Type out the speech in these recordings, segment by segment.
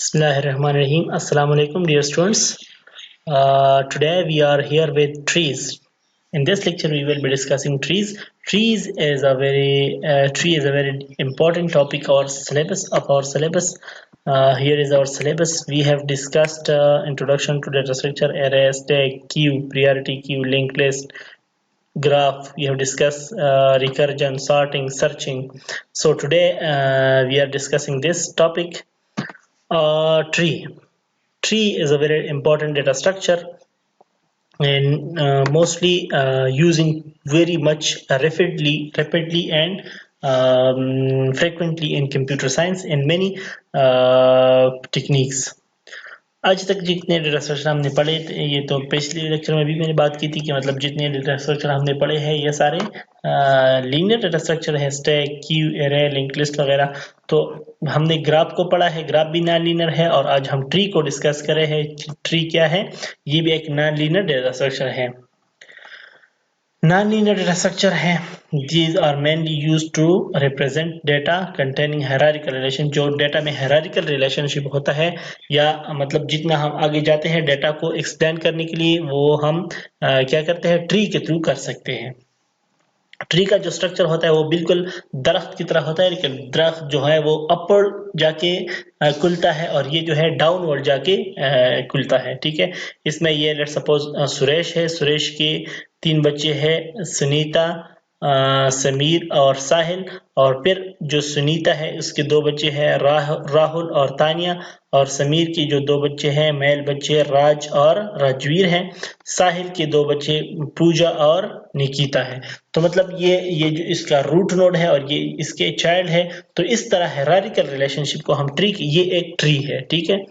Bismillahirrahmanirrahim. Assalamu alaikum, dear students. Today we are here with trees. In this lecture, we will be discussing trees. Tree is a very important topic or syllabus of our syllabus. Here is our syllabus. We have discussed introduction to data structure, array, stack, queue, priority queue, linked list, graph. We have discussed recursion, sorting, searching. So today we are discussing this topic. Tree. Tree is a very important data structure and mostly using very much rapidly and frequently in computer science in many techniques. आज तक जितने data structure हमने पढ़े ये तो पिछले lecture में भी मैंने बात की थी कि मतलब जितने डेटा स्ट्रक्चर हमने पढ़े हैं ये सारे लीनियर डेटा स्ट्रक्चर है, stack, Q, array, link list वगैरह। तो हमने ग्राफ को पढ़ा है, ग्राफ भी नॉन लीनियर है, और आज हम ट्री को डिस्कस कर रहे हैं। ट्री क्या है? ये भी एक नॉन लीनियर डेटा स्ट्रक्चर है। Non-linear data structure है, these are mainly used to represent data containing hierarchical relation। जो डेटा में hierarchical relationship होता है, या मतलब जितना हम आगे जाते हैं डेटा को एक्सप्लेन करने के लिए, वो हम क्या करते हैं, ट्री के थ्रू कर सकते हैं। ट्री का जो स्ट्रक्चर होता है वो बिल्कुल दरख्त की तरह होता है, लेकिन दरख्त जो है वो अपवर्ड जाके खुलता है और ये जो है डाउनवर्ड जाके खुलता है। ठीक है, इसमें ये लेट्स सपोज सुरेश है, सुरेश के 3 बच्चे हैं, सुनीता, समीर और साहिल, और फिर जो सुनीता है उसके 2 बच्चे हैं, राहुल और तानिया, और समीर के जो 2 बच्चे हैं मेल बच्चे, राज और राजवीर हैं। साहिल के 2 बच्चे पूजा और निकिता है। तो मतलब ये जो इसका रूट नोड है और ये इसके चाइल्ड है। तो इस तरह हायरार्किकल रिलेशनशिप को हम ट्री, ये एक ट्री है। ठीक है,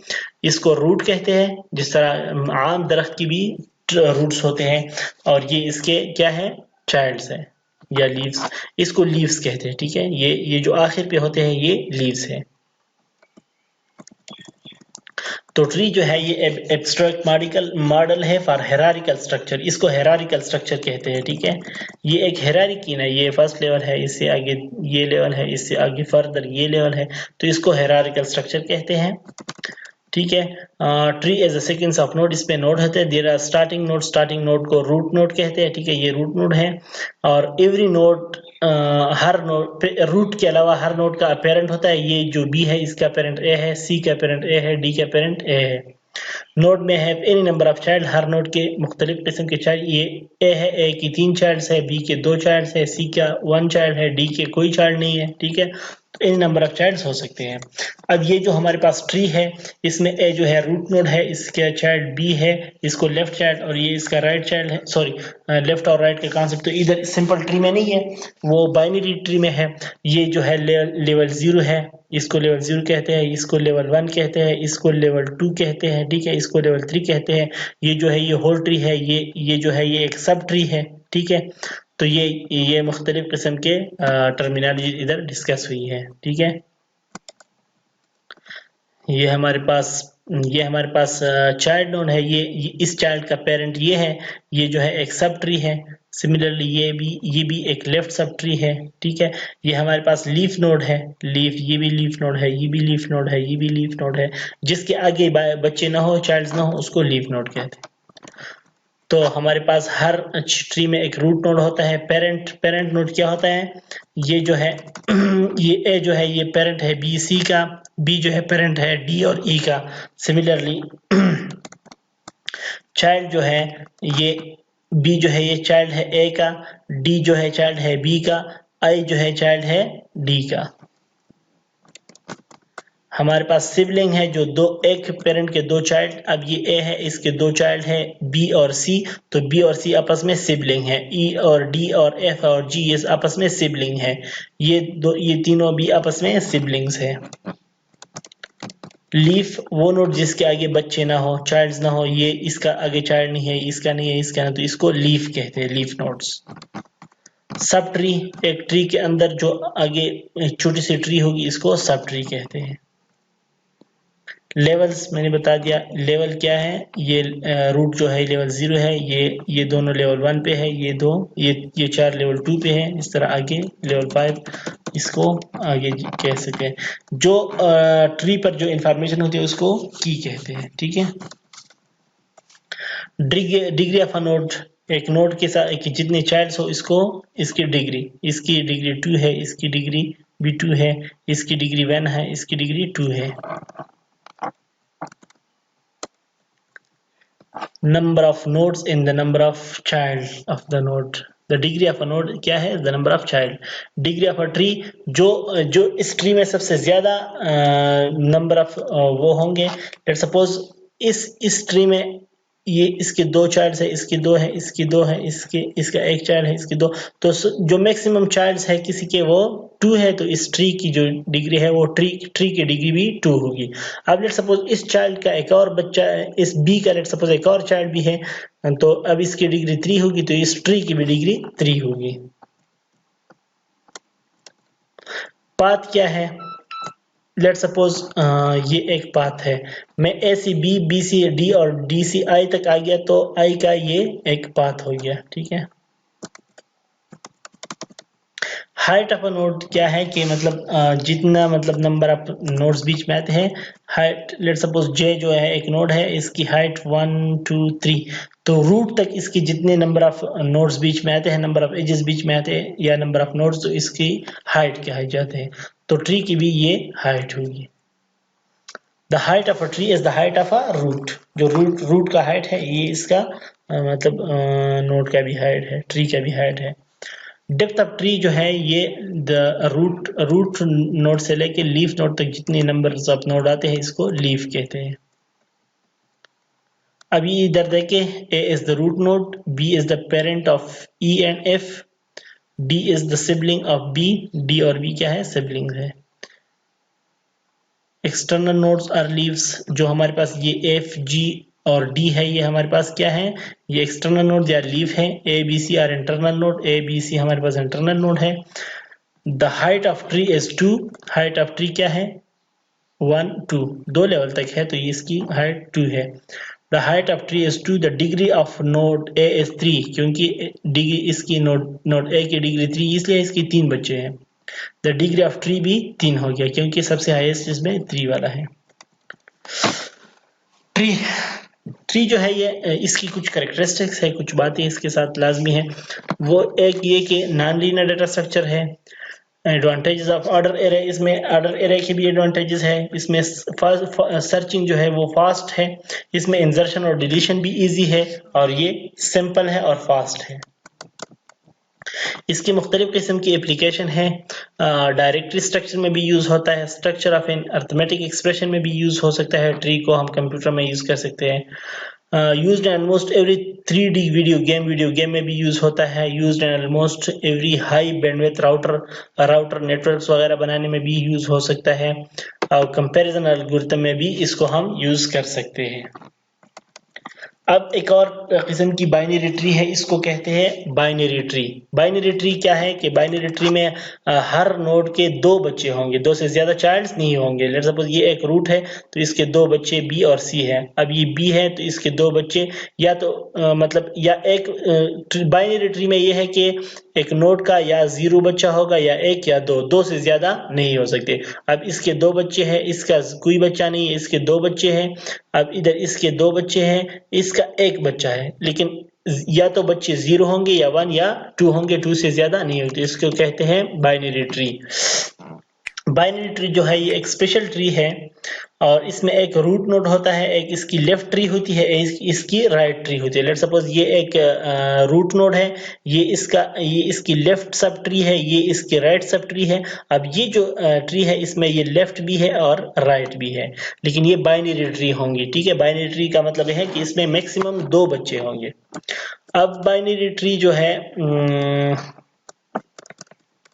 इसको रूट कहते हैं, जिस तरह आम दरख्त की भी रूट्स होते हैं, और ये इसके क्या है, चाइल्ड्स है या लीव्स। इसको लीव्स कहते हैं। ठीक है, ये जो आखिर पे होते हैं ये लीव्स है। तो ट्री जो है ये एब्स्ट्रैक्ट मॉडल है फॉर हायरार्किकल स्ट्रक्चर। इसको हायरार्किकल स्ट्रक्चर कहते हैं। ठीक है, ये एक हायरार्की ना, ये फर्स्ट लेवल है, इससे आगे ये लेवल है, इससे आगे फर्दर ये लेवल है, तो इसको हायरार्किकल स्ट्रक्चर कहते हैं। ठीक है, tree as a sequence of node, इस पे नोड होते हैं। देयर आर स्टार्टिंग नोड को रूट नोड कहते हैं। ठीक है, ये रूट नोड है, और एवरी नोड हर नोड रूट के अलावा हर नोड का पेरेंट होता है। ये जो बी है इसका पेरेंट ए है, सी का पेरेंट ए है, डी का पेरेंट ए है। नोड में है any number of child, her node के मुख्तलिफ किस्म के चाइल्ड। ये ए है, ए की 3 चाइल्ड्स है, बी के 2 चाइल्ड्स है, सी का 1 चाइल्ड है, डी के कोई चाइल्ड नहीं है। ठीक है, एनी नंबर ऑफ चाइल्ड्स हो सकते हैं। अब ये जो हमारे पास ट्री है, इसमें ए जो है रूट नोड है, इसका चाइल्ड बी है, इसको लेफ्ट चाइल्ड, और ये इसका राइट चाइल्ड है। सॉरी, लेफ्ट और राइट के कॉन्सेप्ट तो इधर सिंपल ट्री में नहीं है, वो बाइनरी ट्री में है। ये जो है लेवल 0 है, इसको लेवल 0 कहते हैं, इसको लेवल 1 कहते हैं, इसको लेवल 2 कहते हैं। ठीक है, इसको लेवल 3 कहते हैं। ये जो है ये होल ट्री है, ये जो है ये एक सब ट्री है। ठीक है, तो ये मुख्तलिफ किस्म के टर्मिनोलॉजी इधर डिस्कस हुई है। ठीक है, ये हमारे पास चाइल्ड नोड है। ये इस चाइल्ड का पेरेंट ये है, ये जो है एक सब ट्री है। सिमिलरली ये भी एक लेफ्ट सब ट्री है। ठीक है, ये हमारे पास लीफ नोड है, ये भी लीफ नोड है, ये भी लीफ नोड है, ये भी लीफ नोड है। जिसके आगे बच्चे ना हो, चाइल्ड्स ना हो, उसको लीफ नोड कहते हैं। तो हमारे पास हर ट्री में एक रूट नोड होता है। पेरेंट नोड क्या होता है, ये जो है ये ए जो है ये पेरेंट है बी सी का, बी जो है पेरेंट है डी और ई का। सिमिलरली चाइल्ड जो है ये बी जो है ये चाइल्ड है ए का, डी जो है चाइल्ड है बी का, आई जो है चाइल्ड है डी का। हमारे पास सिबलिंग है जो एक पेरेंट के 2 चाइल्ड। अब ये ए है, इसके 2 चाइल्ड है बी और सी, तो बी और सी आपस में सिबलिंग है। ई और डी और एफ और जी ये आपस में सिबलिंग है। ये तीनों भी आपस में सिबलिंग्स है। लीफ वो नोड जिसके आगे बच्चे ना हो, चाइल्ड्स ना हो, ये इसका आगे चाइल्ड नहीं है, इसका नहीं है, इसका नहीं, तो इसको लीफ कहते हैं, लीफ नोड्स। सब ट्री, एक ट्री के अंदर जो आगे एक छोटी सी ट्री होगी, इसको सब ट्री कहते हैं। लेवल्स मैंने बता दिया, लेवल क्या है, ये रूट जो है लेवल 0 है, ये दोनों लेवल 1 पे है, ये 4 लेवल 2 पे है, इस तरह आगे लेवल 5, इसको आगे कह सकते हैं। जो ट्री पर जो इंफॉर्मेशन होती है उसको की कहते हैं, ठीक है। डिग्री ऑफ अ नोड, एक नोड के साथ कि जितने चाइल्ड्स हो इसको इसकी डिग्री 2 है, इसकी डिग्री भी 2 है, इसकी डिग्री 1 है, इसकी डिग्री 2 है। Number of nodes in the number of child of the node. The degree of a node क्या है? The number of child. Degree of a tree, जो इस ट्री में सबसे ज्यादा नंबर ऑफ वो होंगे। लेट सपोज इस ट्री में ये इसके 2 चाइल्ड्स है, इसके 2 है, इसकी 2 है, इसका 1 चाइल्ड है, इसके 2। तो जो मैक्सिमम चाइल्ड्स है किसी के वो 2 है, तो इस ट्री की जो डिग्री है वो ट्री की डिग्री भी 2 होगी। अब लेट सपोज इस चाइल्ड का एक और बच्चा है, इस बी का लेट सपोज एक और चाइल्ड भी है, तो अब इसकी डिग्री 3 होगी, तो इस ट्री की भी डिग्री 3 होगी। पाथ क्या है? लेट सपोज ये एक पाथ है, मैं ए सी बी सी डी और डी सी आई तक आ गया, तो आई का ये एक पाथ हो गया, ठीक है। हाइट ऑफ अ नोड क्या है कि मतलब जितना मतलब नंबर ऑफ नोड्स बीच में आते हैं, हाइट। लेट सपोज जे जो है एक नोड है, इसकी हाइट 1 2 3, तो रूट तक इसकी जितने नंबर ऑफ नोड्स बीच में आते हैं, नंबर ऑफ एजेस बीच में आते हैं या नंबर ऑफ नोड्स, तो इसकी हाइट क्या है जाते हैं। तो ट्री की भी ये हाइट होगी। The height of a tree is the height of a root. जो रूट का हाइट है ये इसका मतलब नोड का भी हाइट है, ट्री का भी हाइट है। डेप्थ ऑफ ट्री जो है ये द रूट नोड से लेके लीफ नोड तक जितने नंबर ऑफ नोड आते हैं इसको लीफ कहते हैं। अभी इधर देखे, A is the root node, B is the parent of E and F, D is the sibling of B, D और बी क्या है? सिबलिंग है। एक्सटर्नल नोड्स आर लीव्स, जो हमारे पास ये एफ जी और डी है, ये हमारे पास क्या है? ये एक्सटर्नल नोड या लीव है। A B C are internal node, A B C हमारे पास इंटरनल नोड है। The height of tree is 2, height of tree क्या है? 1 2, 2 लेवल तक है, तो इसकी हाइट 2 है। The height of tree is 2, the degree of node A is 3, क्योंकि डिग्री इसकी नोड ए की डिग्री 3, इसलिए इसकी 3 बच्चे हैं। द डिग्री ऑफ ट्री भी 3 हो गया, क्योंकि सबसे हाईएस्ट इसमें 3 वाला है। ट्री जो है ये इसकी कुछ कैरेक्टरिस्टिक्स है, कुछ बातें इसके साथ लाजमी है। वो एक ये कि नॉन लीनियर डाटा स्ट्रक्चर है। एडवांटेजेस ऑफ ऑर्डर एरे, इसमें ऑर्डर एरे के भी एडवांटेजेस है। इसमें सर्चिंग जो है वो फास्ट है। इसमें इंसर्शन और डिलीशन भी इजी है, और ये सिंपल है और फास्ट है। इसकी मुख्तलिफ किस्म की एप्लीकेशन है। डायरेक्टरी स्ट्रक्चर में भी यूज होता है, structure of an arithmetic expression में भी यूज हो सकता है। ट्री को हम कंप्यूटर में यूज कर सकते हैं। Used in almost every 3D video game में भी यूज होता है। Used in almost every high bandwidth router networks वगैरह बनाने में भी यूज हो सकता है। और कंपैरिजन एल्गोरिथम में भी इसको हम यूज कर सकते हैं। अब एक और किस्म की बाइनरी ट्री है, इसको कहते हैं बाइनरी ट्री। बाइनरी ट्री क्या है कि बाइनरी ट्री में हर नोड के 2 बच्चे होंगे, 2 से ज्यादा चाइल्ड्स नहीं होंगे। लेट्स सपोज ये एक रूट है, तो इसके 2 बच्चे बी और सी है। अब ये बी है तो इसके 2 बच्चे, या तो मतलब या एक बाइनरी ट्री में ये है कि एक नोड का या 0 बच्चा होगा या 1 या 2 से ज्यादा नहीं हो सकते। अब इसके 2 बच्चे हैं, इसका कोई बच्चा नहीं है, इसके 2 बच्चे हैं। अब इधर इसके 2 बच्चे हैं, इसका 1 बच्चा है, लेकिन या तो बच्चे 0 होंगे या 1 या 2 होंगे, 2 से ज्यादा नहीं होते। इसको कहते हैं बाइनरी ट्री। बाइनरी ट्री जो है ये एक स्पेशल ट्री है, और इसमें एक रूट नोड होता है, एक इसकी लेफ्ट ट्री होती है, इसकी राइट ट्री होती है। लेट सपोज ये एक रूट नोड है, ये इसकी लेफ्ट सब ट्री है, ये इसकी राइट सब ट्री है। अब ये जो ट्री है इसमें ये लेफ्ट भी है और राइट भी है, लेकिन ये बाइनरी ट्री होंगी, ठीक है। बाइनरी ट्री का मतलब है कि इसमें मैक्सिमम 2 बच्चे होंगे। अब बाइनरी ट्री जो है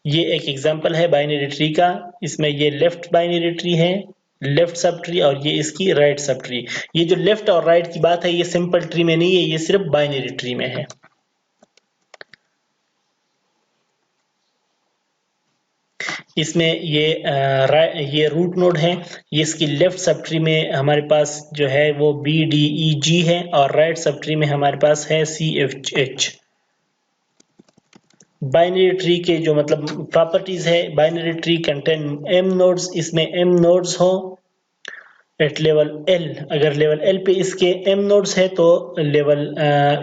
ये एक एग्जांपल है बाइनरी ट्री का। इसमें ये लेफ्ट बाइनरी ट्री है, लेफ्ट सब ट्री, और ये इसकी राइट सब ट्री। ये जो लेफ्ट और राइट की बात है ये सिंपल ट्री में नहीं है, ये सिर्फ बाइनरी ट्री में है। इसमें ये रूट नोड है, ये इसकी लेफ्ट सब ट्री में हमारे पास जो है वो बी डी ई जी है, और राइट सब ट्री में हमारे पास है C F H. Binary tree के जो मतलब प्रॉपर्टीज है, binary tree contain m nodes, इसमें m नोड्स हो एट लेवल L। अगर लेवल L पे इसके m नोड्स है तो लेवल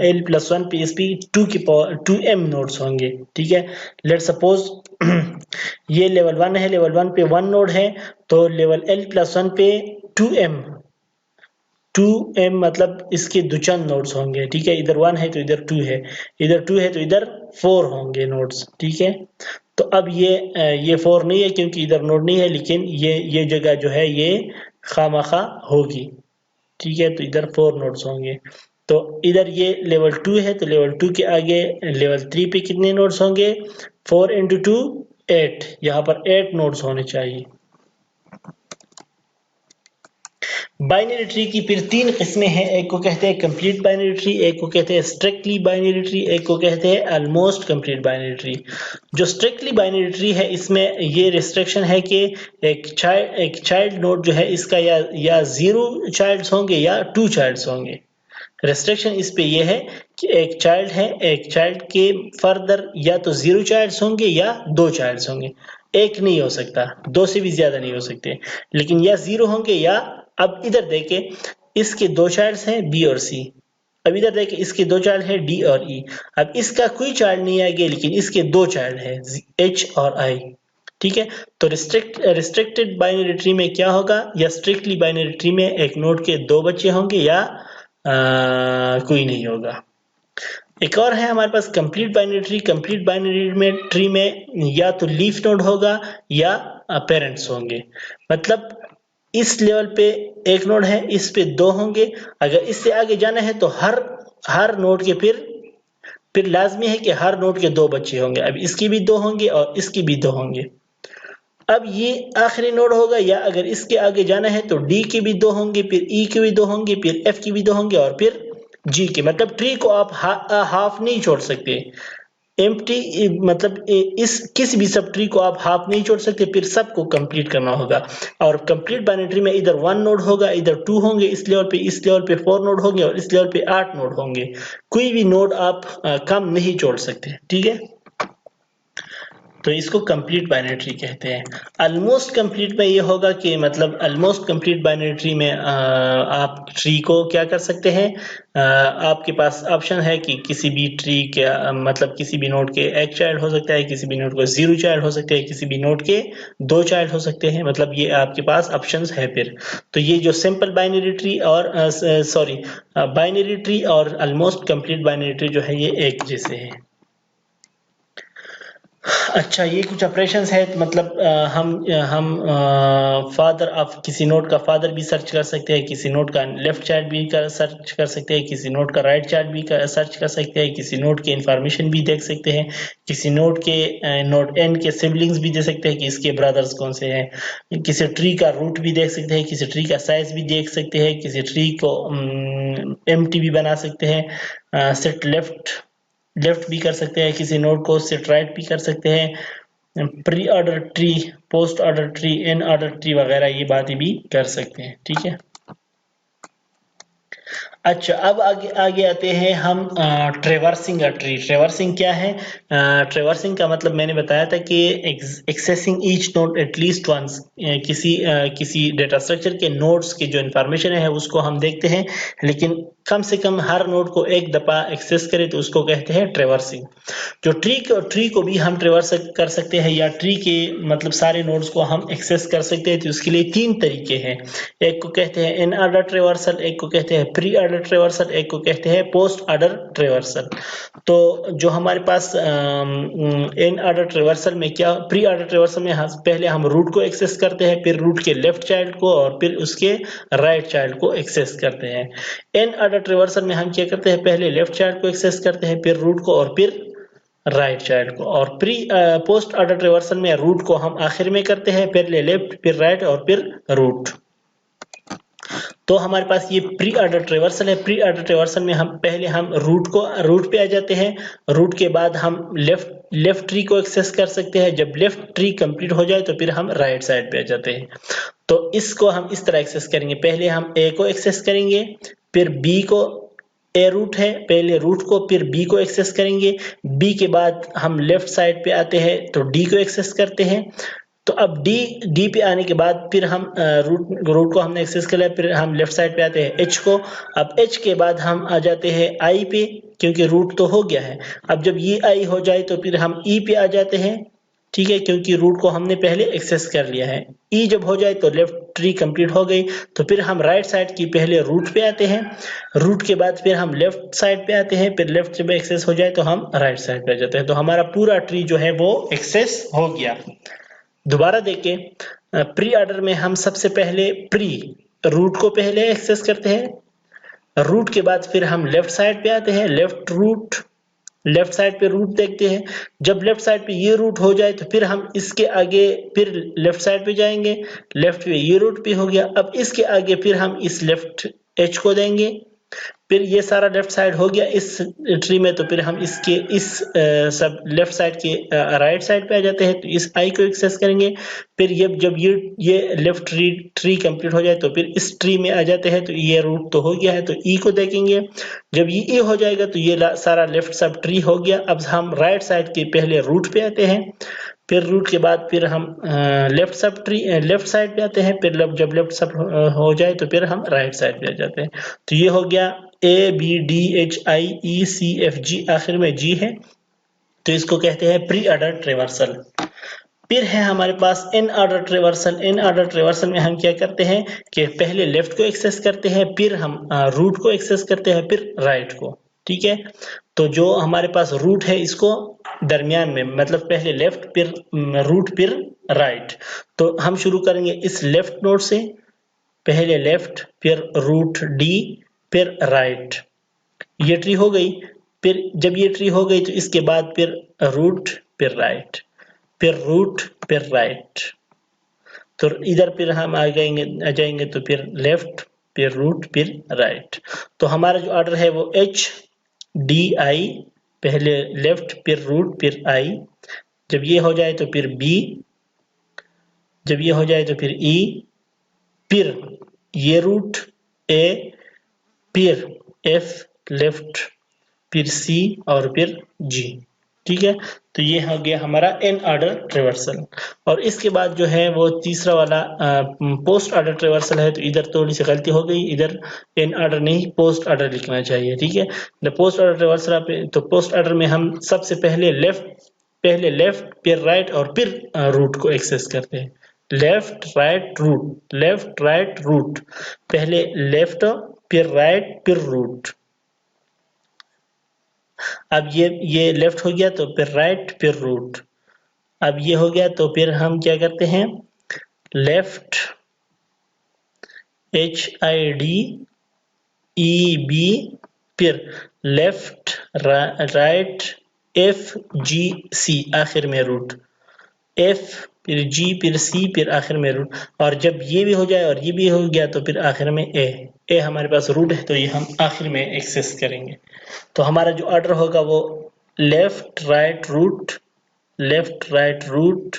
L+1 पे इस पे 2 की पावर 2m नोड्स होंगे, ठीक है। लेट सपोज ये लेवल 1 है, लेवल 1 पे 1 नोड है, तो लेवल L+1 पे 2m 2m मतलब इसके दुचंद नोड्स होंगे, ठीक है। इधर 1 है तो इधर 2 है, इधर 2 है तो इधर 4 होंगे नोड्स, ठीक है। तो अब ये 4 नहीं है क्योंकि इधर नोड नहीं है, लेकिन ये जगह जो है ये खामखा होगी, ठीक है। तो इधर 4 नोड्स होंगे। तो इधर ये लेवल 2 है तो लेवल 2 के आगे लेवल 3 पे कितने नोड्स होंगे? 4 इंटू 2 8, यहाँ पर 8 नोड्स होने चाहिए। बाइनरी ट्री की फिर 3 किस्में हैं, एक को कहते हैं कंप्लीट बाइनरी ट्री, एक को कहते हैं स्ट्रिक्टली बाइनरी ट्री, एक को कहते हैं ऑलमोस्ट कंप्लीट बाइनरी ट्री। जो स्ट्रिक्टली बाइनरी ट्री है इसमें ये रिस्ट्रिक्शन है कि एक चाइल्ड नोड जो है इसका या 0 चाइल्ड्स होंगे या 2 चाइल्ड्स होंगे। रेस्ट्रिक्शन इस पे ये है कि एक चाइल्ड है, एक चाइल्ड के फर्दर या तो 0 चाइल्ड्स होंगे या 2 चाइल्ड्स होंगे, एक नहीं हो सकता, 2 से भी ज्यादा नहीं हो सकते, लेकिन या 0 होंगे या। अब इधर देखे इसके 2 चाइल्ड्स हैं बी और सी, अब इधर देखे इसके 2 चाइल्ड है डी और ई। अब इसका कोई चाइल्ड नहीं आएगा लेकिन इसके 2 चाइल्ड है एच और आई, ठीक है। तो रिस्ट्रिक्टेड बाइनरी ट्री में क्या होगा, या स्ट्रिक्टली बाइनरी ट्री में एक नोड के 2 बच्चे होंगे या कोई नहीं होगा। एक और है हमारे पास complete binary tree. Complete binary tree में या तो लीफ नोड होगा या पेरेंट्स होंगे, मतलब इस लेवल पे एक नोड है, इस पे 2 होंगे, अगर इससे आगे जाना है तो हर नोड के फिर लाजमी है कि हर नोड के 2 बच्चे होंगे। अब इसकी भी 2 होंगे और इसकी भी 2 होंगे। अब ये आखिरी नोड होगा, या अगर इसके आगे जाना है तो डी के भी 2 होंगे, फिर ई के भी 2 होंगे, फिर एफ के भी 2 होंगे और फिर जी के। मतलब ट्री को आप हाफ नहीं छोड़ सकते, एम्प्टी मतलब इस किसी भी सब ट्री को आप हाफ नहीं छोड़ सकते, फिर सबको कंप्लीट करना होगा। और कंप्लीट बाइनरी ट्री में इधर 1 नोड होगा, इधर 2 होंगे, इस लेवल पे 4 नोड होंगे और इस लेवल पे 8 नोड होंगे। कोई भी नोड आप कम नहीं छोड़ सकते, ठीक है। तो इसको कंप्लीट बाइनरी ट्री कहते हैं। ऑलमोस्ट कंप्लीट में ये होगा कि मतलब ऑलमोस्ट कंप्लीट बाइनरी ट्री में आप ट्री को क्या कर सकते हैं, आपके पास ऑप्शन है कि किसी भी ट्री के मतलब किसी भी नोड के एक चाइल्ड हो सकता है, किसी भी नोड को 0 चाइल्ड हो सकते हैं, किसी भी नोड के 2 चाइल्ड हो सकते हैं, मतलब ये आपके पास ऑप्शंस है। फिर तो ये जो सिंपल बाइनरी ट्री और बाइनरी ट्री और ऑलमोस्ट कंप्लीट बाइनरी ट्री जो है ये एक जैसे है। अच्छा, ये कुछ ऑपरेशंस है, मतलब हम फादर ऑफ किसी नोड का फादर भी सर्च कर सकते हैं, किसी नोड का लेफ्ट चाइल्ड भी सर्च कर सकते हैं, किसी नोड का राइट चाइल्ड भी सर्च कर सकते हैं, किसी नोड के इंफॉर्मेशन भी देख सकते हैं, किसी नोड के नोड एन के सिबलिंग्स भी देख सकते हैं कि इसके ब्रदर्स कौन से हैं, किसी ट्री का रूट भी देख सकते हैं, किसी ट्री का साइज भी देख सकते हैं, किसी ट्री को एम्प्टी भी बना सकते हैं, सेट लेफ्ट भी कर सकते हैं, किसी नोड को सेट राइट भी कर सकते हैं, pre order tree, post order tree, in order tree वगैरह ये बातें भी कर सकते हैं, ठीक है। अच्छा, अब आगे आते हैं हम ट्रेवर्सिंग अ ट्री। ट्रेवर्सिंग क्या है? ट्रेवर्सिंग का मतलब मैंने बताया था कि accessing each node at least once, किसी डेटा स्ट्रक्चर के नोड्स की जो इंफॉर्मेशन है उसको हम देखते हैं, लेकिन कम से कम हर नोड को एक दफा एक्सेस करें तो उसको कहते हैं ट्रेवर्सिंग। जो ट्री को भी हम ट्रेवर्स कर सकते हैं, या ट्री के मतलब सारे नोड्स को हम एक्सेस कर सकते हैं, तो उसके लिए 3 तरीके हैं। एक को कहते हैं इन ऑर्डर ट्रेवर्सल, एक को कहते हैं प्री ऑर्डर ट्रेवर्सल, एक को कहते हैं पोस्ट ऑर्डर ट्रेवर्सल। तो जो हमारे पास इन ऑर्डर ट्रेवर्सल में क्या, प्री ऑर्डर ट्रेवर्सल में पहले हम रूट को एक्सेस करते हैं, फिर रूट के लेफ्ट चाइल्ड को और फिर उसके राइट चाइल्ड को एक्सेस करते हैं। इन ऑर्डर ट्रेवर्सल में हम क्या करते हैं, पहले लेफ्ट चाइल्ड को एक्सेस करते हैं, फिर रूट को और फिर राइट चाइल्ड को। और पोस्ट ऑर्डर ट्रेवर्सल में रूट को हम आखिर में करते हैं, पहले लेफ्ट फिर राइट और फिर रूट। तो हमारे पास ये प्री ऑर्डर ट्रेवर्सल है। प्री ऑर्डर ट्रेवर्सल में हम रूट पे आ जाते हैं, रूट के बाद हम लेफ्ट ट्री को एक्सेस कर सकते हैं। जब लेफ्ट ट्री कंप्लीट हो जाए तो फिर हम राइट साइड पे आ जाते हैं। तो इसको हम इस तरह एक्सेस करेंगे, पहले हम ए को एक्सेस करेंगे, फिर बी को, ए रूट है, पहले रूट को फिर बी को एक्सेस करेंगे, बी के बाद हम लेफ्ट साइड पे आते हैं तो डी को एक्सेस करते हैं। तो अब डी पे आने के बाद फिर हम रूट को हमने एक्सेस कर लिया, फिर हम लेफ्ट साइड पे आते हैं एच को। अब एच के बाद हम आ जाते हैं आई पे, क्योंकि रूट तो हो गया है। अब जब ये आई हो जाए तो फिर हम ई पे आ जाते हैं, ठीक है, क्योंकि रूट को हमने पहले एक्सेस कर लिया है। ई जब हो जाए तो लेफ्ट ट्री कंप्लीट हो गई, तो फिर हम राइट साइड की पहले रूट पे आते हैं, रूट के बाद फिर हम लेफ्ट साइड पे आते हैं, फिर लेफ्ट जब एक्सेस हो जाए तो हम राइट साइड पे आ जाते हैं। तो हमारा पूरा ट्री जो है वो एक्सेस हो गया। दोबारा देखें, प्री ऑर्डर में हम सबसे पहले प्री रूट को पहले एक्सेस करते हैं, रूट के बाद फिर हम लेफ्ट साइड पे आते हैं, लेफ्ट साइड पे रूट देखते हैं। जब लेफ्ट साइड पे ये रूट हो जाए तो फिर हम इसके आगे फिर लेफ्ट साइड पे जाएंगे, लेफ्ट पे ये रूट भी हो गया। अब इसके आगे फिर हम इस लेफ्ट एच को देंगे, फिर ये सारा लेफ्ट साइड हो गया इस ट्री में, तो फिर हम इसके इस सब लेफ्ट साइड के राइट साइड पे आ जाते हैं, तो इस आई को एक्सेस करेंगे। फिर जब ये लेफ्ट ट्री कंप्लीट हो जाए तो फिर इस ट्री में आ जाते हैं, तो ये रूट तो हो गया है, तो ई को देखेंगे। जब ये ई हो जाएगा तो ये सारा लेफ्ट सब ट्री हो गया। अब हम राइट साइड के पहले रूट पे आते हैं, फिर रूट के बाद फिर हम लेफ्ट साइड पे आते हैं, फिर जब लेफ्ट सब हो जाए तो फिर हम राइट साइड पे आ जाते हैं। तो ये हो गया A B D H I E C F G, आखिर में जी है, तो इसको कहते हैं प्री ऑर्डर ट्रेवर्सल। फिर है हमारे पास in order traversal. In order traversal में हम क्या करते हैं कि पहले लेफ्ट को एक्सेस करते हैं, फिर हम रूट को एक्सेस करते हैं, फिर राइट को, ठीक है। तो जो हमारे पास रूट है इसको दरमियान में, मतलब पहले लेफ्ट फिर रूट फिर राइट। तो हम शुरू करेंगे इस लेफ्ट नोड से, पहले लेफ्ट फिर रूट डी फिर राइट, ये ट्री हो गई। फिर जब ये ट्री हो गई तो इसके बाद फिर रूट फिर राइट, फिर रूट फिर राइट। तो इधर फिर हम आ जाएंगे तो फिर लेफ्ट फिर रूट फिर राइट। तो हमारा जो ऑर्डर है वो एच डी आई, पहले लेफ्ट फिर रूट फिर आई, जब ये हो जाए तो फिर बी, जब ये हो जाए तो फिर ई, फिर ये रूट ए, फिर एफ लेफ्ट, फिर सी और फिर जी, ठीक है। तो ये हो गया हमारा एन ऑर्डर ट्रेवर्सल। और इसके बाद जो है वो तीसरा वाला पोस्ट ऑर्डर ट्रेवर्सल है। तो इधर थोड़ी सी गलती हो गई, इधर एन ऑर्डर नहीं पोस्ट ऑर्डर लिखना चाहिए, ठीक है। पोस्ट ऑर्डर ट्रेवर्सल, तो पोस्ट ऑर्डर में हम सबसे पहले लेफ्ट फिर राइट और फिर रूट को एक्सेस करते हैं। Left right root, left right root, पहले लेफ्ट फिर राइट फिर रूट। अब ये लेफ्ट हो गया तो फिर राइट फिर रूट। अब ये हो गया तो फिर हम क्या करते हैं, left H I D E B, फिर left right F G C, आखिर में रूट, एफ फिर जी फिर सी फिर आखिर में रूट। और जब ये भी हो जाए और ये भी हो गया तो फिर आखिर में ए हमारे पास रूट है, तो ये हम आखिर में एक्सेस करेंगे। तो हमारा जो ऑर्डर होगा वो left right root, left right root,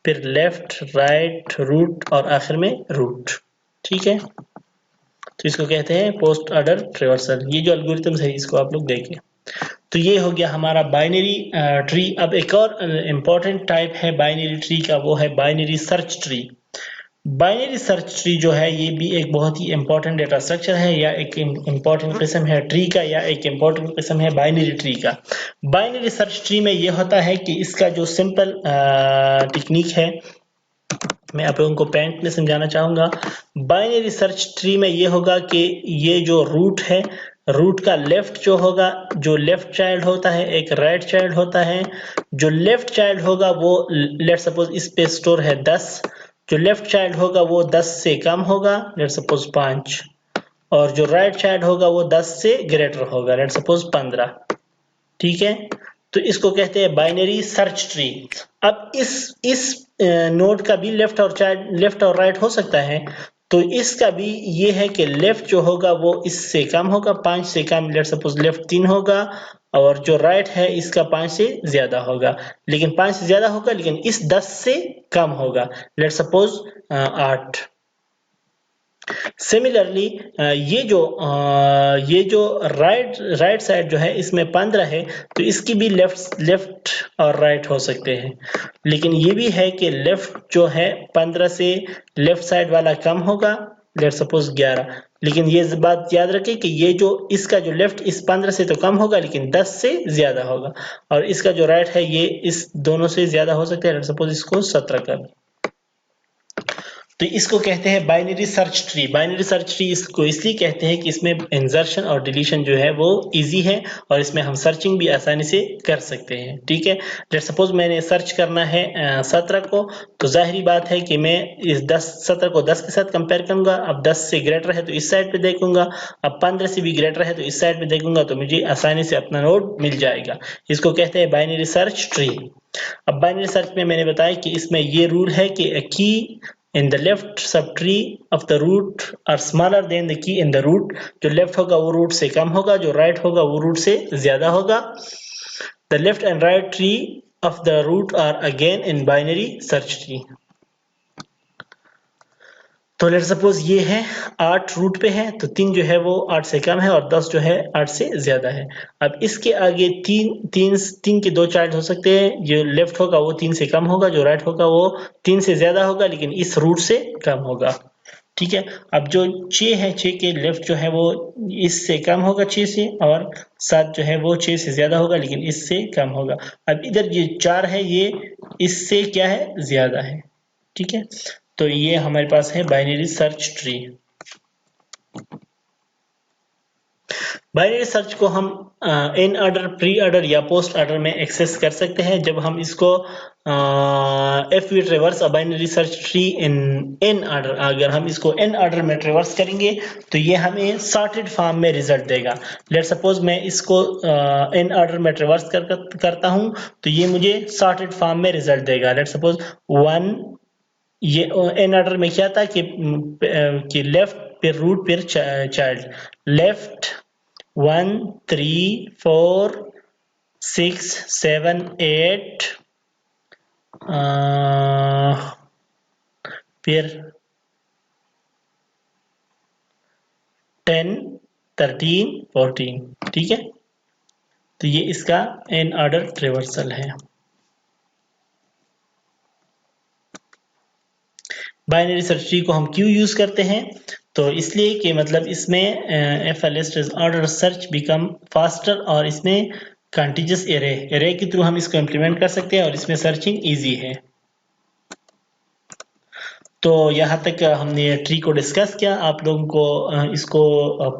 फिर लेफ्ट राइट रूट और आखिर में रूट, ठीक है। तो इसको कहते हैं पोस्ट ऑर्डर ट्रेवर्सल। ये जो एल्गोरिथम्स है इसको आप लोग देखिए। तो ये हो गया हमारा बाइनरी ट्री। अब एक और इम्पॉर्टेंट टाइप है बाइनरी ट्री का, वो है binary search tree. Binary search tree जो है ये भी एक बहुत ही इंपॉर्टेंट डेटा स्ट्रक्चर है, या एक इम्पॉर्टेंट किस्म है ट्री का, या एक इम्पॉर्टेंट किस्म है बाइनरी ट्री का। बाइनरी सर्च ट्री में ये होता है कि इसका जो सिंपल टेक्निक है, मैं आप लोगों को पेंट में समझाना चाहूंगा। बाइनरी सर्च ट्री में ये होगा कि ये जो रूट है, रूट का लेफ्ट जो होगा, जो लेफ्ट चाइल्ड होता है, एक राइट चाइल्ड होता है। जो लेफ्ट चाइल्ड होगा वो लेट सपोज इस पे स्टोर है 10, जो लेफ्ट चाइल्ड होगा वो 10 से कम होगा, लेट सपोज 5, और जो राइट चाइल्ड होगा वो 10 से ग्रेटर होगा, लेट सपोज 15, ठीक है। तो इसको कहते हैं बाइनरी सर्च ट्री। अब इस नोड का भी लेफ्ट और राइट हो सकता है, तो इसका भी ये है कि लेफ्ट जो होगा वो इससे कम होगा, 5 से कम, लेट सपोज लेफ्ट 3 होगा, और जो राइट है इसका 5 से ज्यादा होगा, लेकिन 5 से ज्यादा होगा लेकिन इस 10 से कम होगा, लेट सपोज 8, सिमिलरली ये जो राइट साइड जो है इसमें 15 है, तो इसकी भी लेफ्ट और राइट हो सकते हैं, लेकिन ये भी है कि लेफ्ट जो है 15 से लेफ्ट साइड वाला कम होगा, लेट सपोज 11, लेकिन ये बात याद रखें कि ये जो इसका जो लेफ्ट इस 15 से तो कम होगा लेकिन 10 से ज्यादा होगा, और इसका जो राइट है ये इस दोनों से ज्यादा हो सकता है, लेट सपोज इसको 17 कर। तो इसको कहते हैं binary search tree. Binary search tree इसको इसलिए कहते हैं कि इसमें इंसर्शन और डिलीशन जो है वो इजी है, और इसमें हम सर्चिंग भी आसानी से कर सकते हैं। ठीक है, लेट सपोज मैंने सर्च करना है 17 को, तो जाहिर बात है कि मैं इस 17 को 10 के साथ कंपेयर करूंगा। अब 10 से ग्रेटर है तो इस साइड पे देखूंगा, अब 15 से भी ग्रेटर है तो इस साइड पे देखूंगा, तो मुझे आसानी से अपना नोड मिल जाएगा। इसको कहते हैं बाइनरी सर्च ट्री। अब बाइनरी सर्च में मैंने बताया कि इसमें ये रूल है कि की in the left subtree of the root are smaller than the key in the root। जो लेफ्ट होगा वो रूट से कम होगा, जो राइट होगा वो रूट से ज्यादा होगा। The left and right tree of the root are again in binary search tree। तो लेट सपोज ये है 8 रूट पे है, तो 3 जो है वो 8 से कम है और 10 जो है 8 से ज्यादा है। अब इसके आगे तीन के 2 चाइल्ड हो सकते हैं, जो लेफ्ट होगा वो 3 से कम होगा, जो राइट होगा वो 3 से ज्यादा होगा लेकिन इस रूट से कम होगा। ठीक है, अब जो 6 है, 6 के लेफ्ट जो है वो इससे कम होगा 6 से, और 7 जो है वो 6 से ज्यादा होगा लेकिन इससे कम होगा। अब इधर ये 4 है, ये इससे क्या है, ज्यादा है। ठीक है, तो ये हमारे पास है binary search tree. Binary search को हम इन ऑर्डर, प्री ऑर्डर या पोस्ट ऑर्डर में एक्सेस कर सकते हैं। जब हम इसको if we traverse a binary search tree in order, अगर हम इसको इन ऑर्डर में ट्रेवर्स करेंगे तो ये हमें सॉर्टेड फॉर्म में रिजल्ट देगा। लेट सपोज मैं इसको इन ऑर्डर में ट्रेवर्स करता हूं, तो ये मुझे सॉर्टेड फॉर्म में रिजल्ट देगा। लेट सपोज 1, ये इन ऑर्डर में क्या था कि लेफ्ट फिर रूट फिर चाइल्ड, लेफ्ट 1 3 4 6 7 8, फिर 10 13 14। ठीक है, तो ये इसका इन ऑर्डर ट्रेवर्सल है। बाइनरी सर्च ट्री को हम क्यों यूज करते हैं, तो इसलिए कि मतलब इसमें if a list is ordered search become faster, और इसमें कंटीजियस एरे के थ्रू हम इसको इम्प्लीमेंट कर सकते हैं और इसमें सर्चिंग इजी है। तो यहाँ तक हमने ट्री को डिस्कस किया। आप लोगों को इसको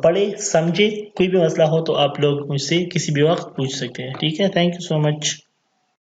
पढ़े समझे, कोई भी मसला हो तो आप लोग मुझसे किसी भी वक्त पूछ सकते हैं। ठीक है, थैंक यू सो मच।